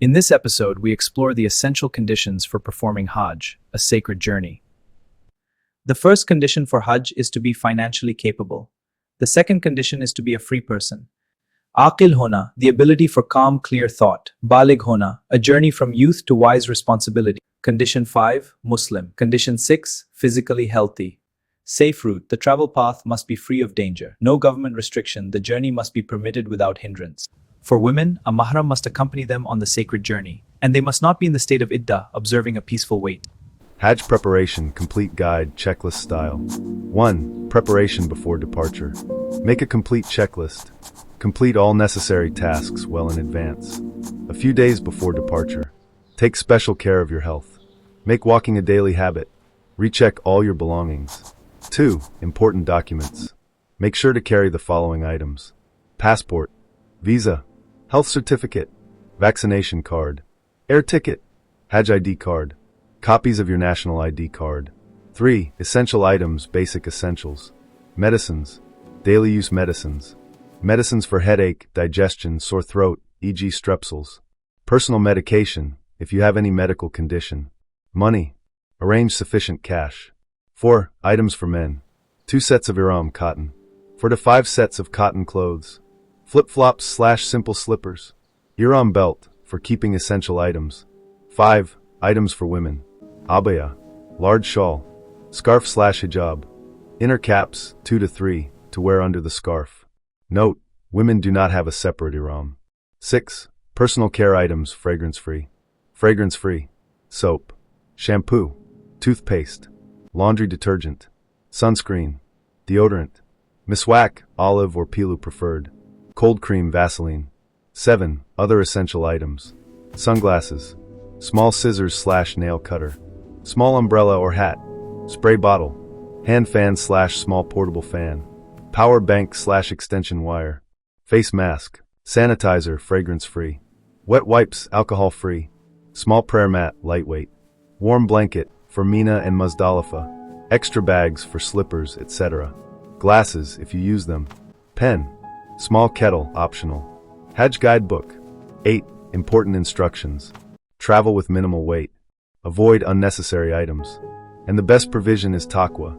In this episode, we explore the essential conditions for performing Hajj, a sacred journey. The first condition for Hajj is to be financially capable. The second condition is to be a free person. Aqil hona, the ability for calm, clear thought. Balig hona, a journey from youth to wise responsibility. Condition 5, Muslim. Condition 6, physically healthy. Safe route, the travel path must be free of danger. No government restriction, the journey must be permitted without hindrance. For women, a mahram must accompany them on the sacred journey, and they must not be in the state of iddah, observing a peaceful wait. Hajj preparation, complete guide, checklist style. 1. Preparation before departure. Make a complete checklist. Complete all necessary tasks well in advance. A few days before departure. Take special care of your health. Make walking a daily habit. Recheck all your belongings. 2. Important documents. Make sure to carry the following items: passport, visa, health certificate, vaccination card, air ticket, Hajj ID card, copies of your national ID card. 3. Essential items, basic essentials. Medicines, daily use medicines. Medicines for headache, digestion, sore throat, e.g. Strepsils. Personal medication, if you have any medical condition. Money, arrange sufficient cash. 4. Items for men. 2 sets of Ihram cotton. 4 to 5 sets of cotton clothes. Flip-flops/simple slippers. Ihram belt, for keeping essential items. 5. Items for women. Abaya, large shawl. Scarf/hijab. Inner caps, 2 to 3, to wear under the scarf. Note, women do not have a separate Ihram. 6. Personal care items, fragrance-free. Fragrance-free. Soap. Shampoo. Toothpaste. Laundry detergent. Sunscreen. Deodorant. Miswak, olive or pilu preferred. Cold cream, Vaseline. 7. Other essential items. Sunglasses. Small scissors/nail cutter. Small umbrella or hat. Spray bottle. Hand fan/small portable fan. Power bank/extension wire. Face mask. Sanitizer, fragrance-free. Wet wipes, alcohol-free. Small prayer mat, lightweight. Warm blanket, for Mina and Muzdalifah. Extra bags for slippers, etc. Glasses, if you use them. Pen. Small kettle, optional. Hajj guidebook. 8. Important instructions. Travel with minimal weight. Avoid unnecessary items. And the best provision is taqwa,